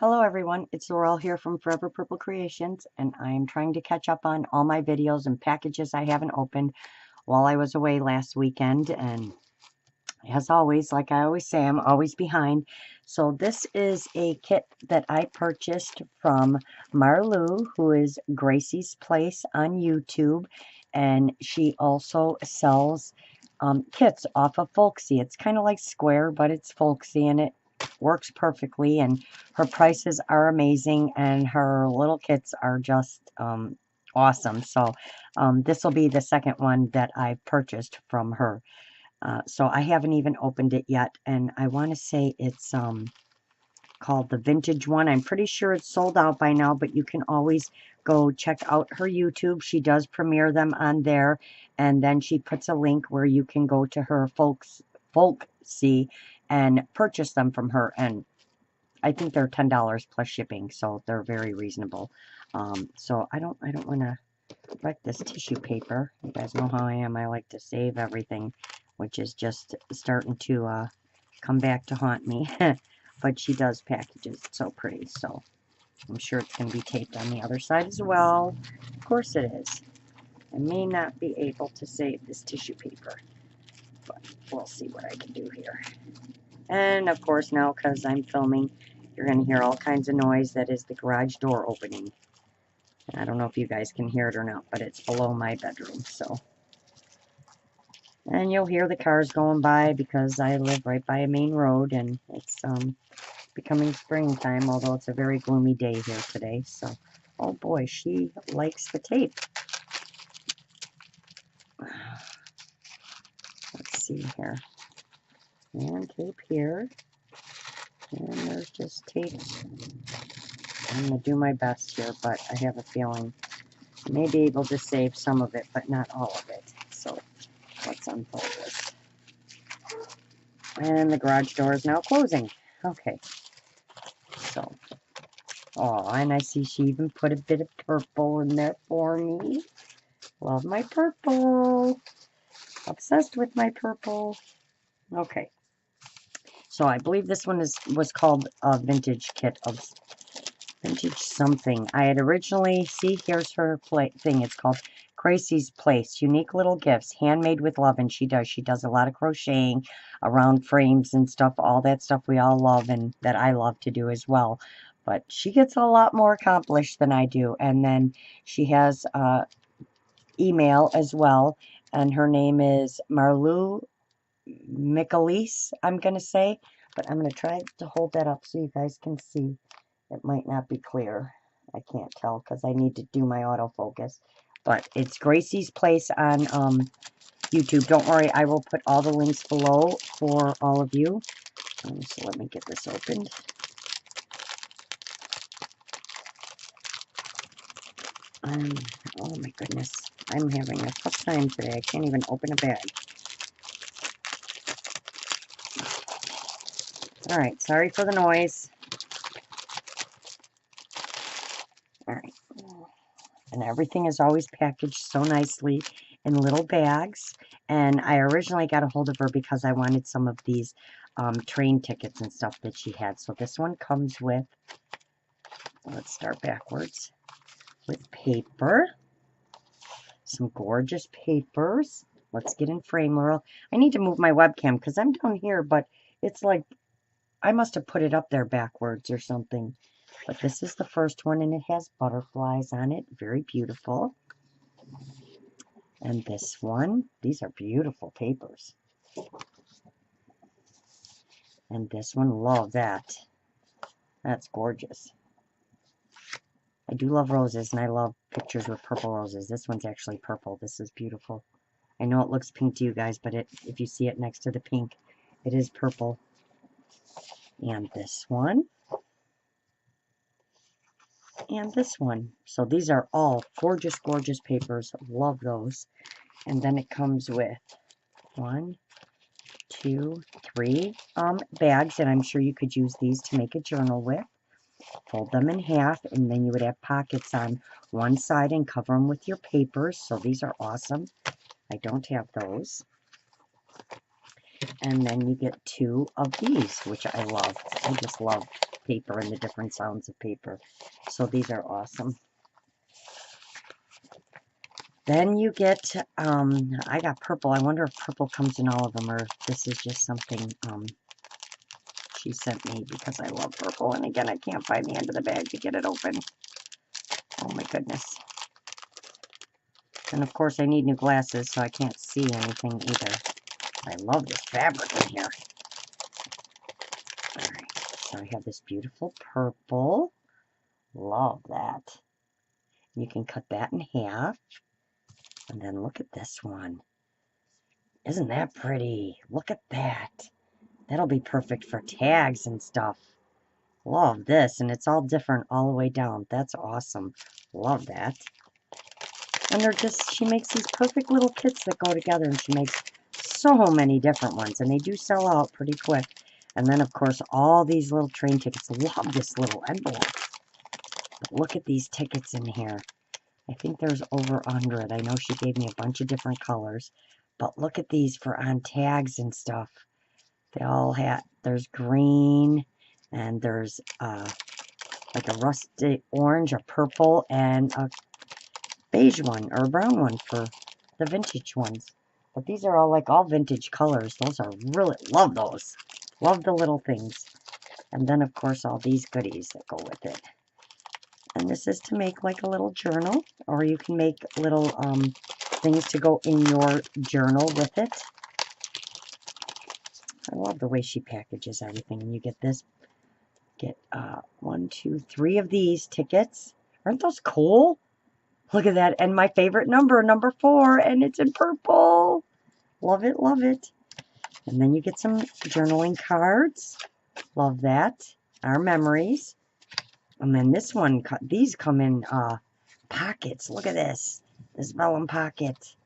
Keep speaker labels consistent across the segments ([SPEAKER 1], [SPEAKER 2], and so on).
[SPEAKER 1] Hello everyone, it's Laurel here from Forever Purple Creations, and I am trying to catch up on all my videos and packages I haven't opened while I was away last weekend. And as always, like I always say, I'm always behind. So this is a kit that I purchased from Marlou, who is Gracie's Place on YouTube, and she also sells kits off of Folksy. It's kind of like Square, but it's Folksy, and it works perfectly, and her prices are amazing, and her little kits are just awesome. So this will be the second one that I've purchased from her. So I haven't even opened it yet, and I want to say it's called the vintage one. I'm pretty sure it's sold out by now, but you can always go check out her YouTube. She does premiere them on there, and then she puts a link where you can go to her Folksy and purchase them from her. And I think they're $10 plus shipping, so they're very reasonable. So I don't want to wreck this tissue paper. You guys know how I am. I like to save everything, which is just starting to come back to haunt me. But she does packages. It's so pretty. So I'm sure it's going to be taped on the other side as well. Of course it is. I may not be able to save this tissue paper, but we'll see what I can do here. And of course now, because I'm filming, you're going to hear all kinds of noise. That is the garage door opening. I don't know if you guys can hear it or not, but it's below my bedroom. So, and you'll hear the cars going by because I live right by a main road, and it's becoming springtime, although it's a very gloomy day here today. So, oh boy, she likes the tape. Let's see here. And tape here. And there's just tape. I'm going to do my best here, but I have a feeling I may be able to save some of it, but not all of it. So let's unfold this. And the garage door is now closing. Okay. So, oh, and I see she even put a bit of purple in there for me. Love my purple. Obsessed with my purple. Okay. So I believe this one was called a vintage kit of vintage something. I had originally, see, here's her thing. It's called Gracie's Place. Unique little gifts, handmade with love. And she does a lot of crocheting around frames and stuff. All that stuff we all love and that I love to do as well. But she gets a lot more accomplished than I do. And then she has email as well. And her name is Marlou Michelise, I'm going to say. But I'm going to try to hold that up so you guys can see. It might not be clear. I can't tell because I need to do my autofocus. But it's Gracie's Place on YouTube. Don't worry, I will put all the links below for all of you. So let me get this opened. Oh my goodness. I'm having a tough time today. I can't even open a bag. Alright, sorry for the noise. Alright. And everything is always packaged so nicely in little bags. And I originally got a hold of her because I wanted some of these train tickets and stuff that she had. So this one comes with, let's start backwards, with paper. Some gorgeous papers. Let's get in frame, Laurel. I need to move my webcam because I'm down here, but it's like I must have put it up there backwards or something. But this is the first one, and it has butterflies on it. Very beautiful. And this one, these are beautiful papers. And this one, love that. That's gorgeous. I do love roses, and I love pictures with purple roses. This one's actually purple. This is beautiful. I know it looks pink to you guys, but if you see it next to the pink, it is purple. And this one. And this one. So these are all gorgeous, gorgeous papers. Love those. And then it comes with 1, 2, 3 bags, and I'm sure you could use these to make a journal with. Fold them in half, and then you would have pockets on one side and cover them with your papers. So these are awesome. I don't have those. And then you get 2 of these, which I love. I just love paper and the different sounds of paper. So these are awesome. Then you get, I got purple. I wonder if purple comes in all of them, or if this is just something she sent me, because I love purple. And again, I can't find the end of the bag to get it open. Oh my goodness. And of course I need new glasses, so I can't see anything either. I love this fabric in here. Alright, so I have this beautiful purple. Love that. You can cut that in half. And then look at this one. Isn't that pretty? Look at that. That'll be perfect for tags and stuff. Love this. And it's all different all the way down. That's awesome. Love that. And they're just, she makes these perfect little kits that go together. And she makes so many different ones. And they do sell out pretty quick. And then, of course, all these little train tickets. Love this little envelope. But look at these tickets in here. I think there's over 100. I know she gave me a bunch of different colors. But look at these for on tags and stuff. They all have, there's green, and there's like a rusty orange, a purple, and a beige one, or a brown one for the vintage ones. But these are all like all vintage colors. Those are really, love those. Love the little things. And then, of course, all these goodies that go with it. And this is to make like a little journal, or you can make little things to go in your journal with it. I love the way she packages everything. And you get this, get 1, 2, 3 of these tickets. Aren't those cool? Look at that. And my favorite number, number 4, and it's in purple. Love it, love it. And then you get some journaling cards. Love that. Our memories. And then this one, these come in pockets. Look at this. This vellum pocket.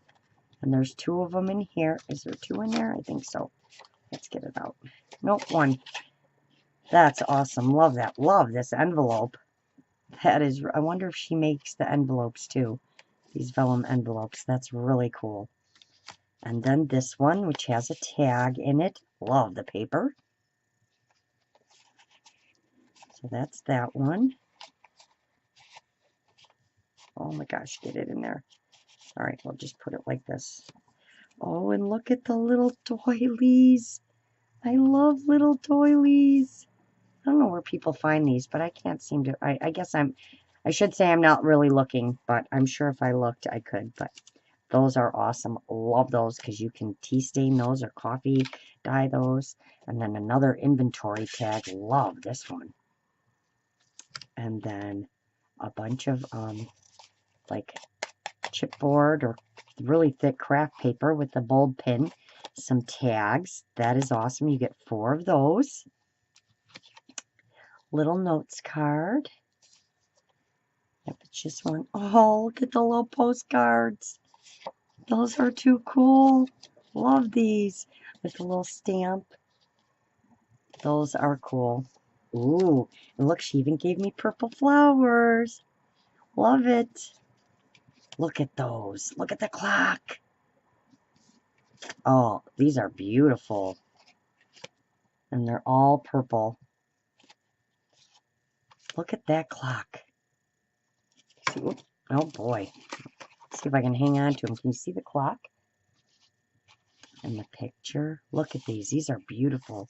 [SPEAKER 1] And there's 2 of them in here. Is there 2 in there? I think so. Let's get it out. Nope, 1. That's awesome. Love that. Love this envelope. That is, I wonder if she makes the envelopes too. These vellum envelopes. That's really cool. And then this one, which has a tag in it. Love the paper. So that's that one. Oh my gosh, get it in there. All right, we'll just put it like this. Oh, and look at the little doilies. I love little doilies. I don't know where people find these, but I can't seem to. I guess I should say I'm not really looking, but I'm sure if I looked, I could. But those are awesome. Love those because you can tea stain those or coffee dye those. And then another inventory tag. Love this one. And then a bunch of like chipboard or really thick craft paper with the bulb pin. Some tags. That is awesome. You get 4 of those. Little notes card. Yep, it's just one. Oh, look at the little postcards. Those are too cool. Love these. With the little stamp. Those are cool. Ooh, and look, she even gave me purple flowers. Love it. Look at those. Look at the clock. Oh, these are beautiful. And they're all purple. Look at that clock. See, oh boy. Let's see if I can hang on to them. Can you see the clock? And the picture. Look at these. These are beautiful.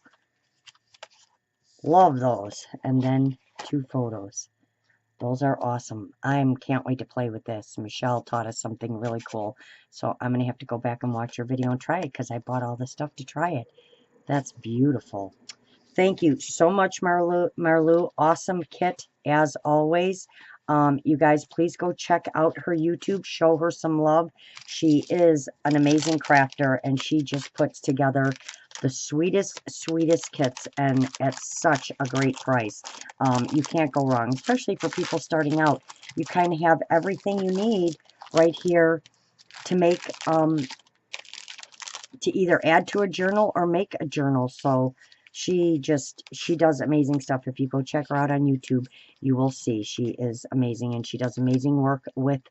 [SPEAKER 1] Love those. And then 2 photos. Those are awesome. I can't wait to play with this. Michelle taught us something really cool. So I'm going to have to go back and watch her video and try it because I bought all the stuff to try it. That's beautiful. Thank you so much, Marlou. Awesome kit, as always. You guys, please go check out her YouTube. Show her some love. She is an amazing crafter, and she just puts together the sweetest, sweetest kits, and at such a great price. You can't go wrong, especially for people starting out. You kind of have everything you need right here to make, to either add to a journal or make a journal. So she does amazing stuff. If you go check her out on YouTube, you will see she is amazing, and she does amazing work with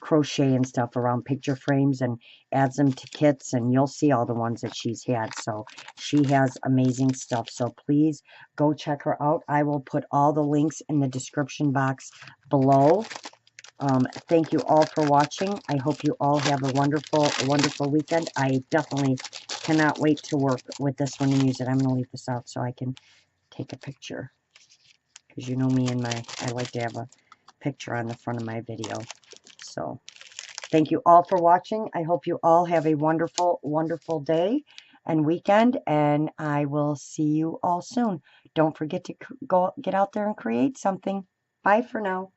[SPEAKER 1] crochet and stuff around picture frames and adds them to kits, and you'll see all the ones that she's had. So she has amazing stuff. So please go check her out. I will put all the links in the description box below. Thank you all for watching. I hope you all have a wonderful weekend. I definitely cannot wait to work with this one and use it. I'm going to leave this out so I can take a picture, because you know me and I like to have a picture on the front of my video. So thank you all for watching. I hope you all have a wonderful day and weekend, and I will see you all soon. Don't forget to go get out there and create something. Bye for now.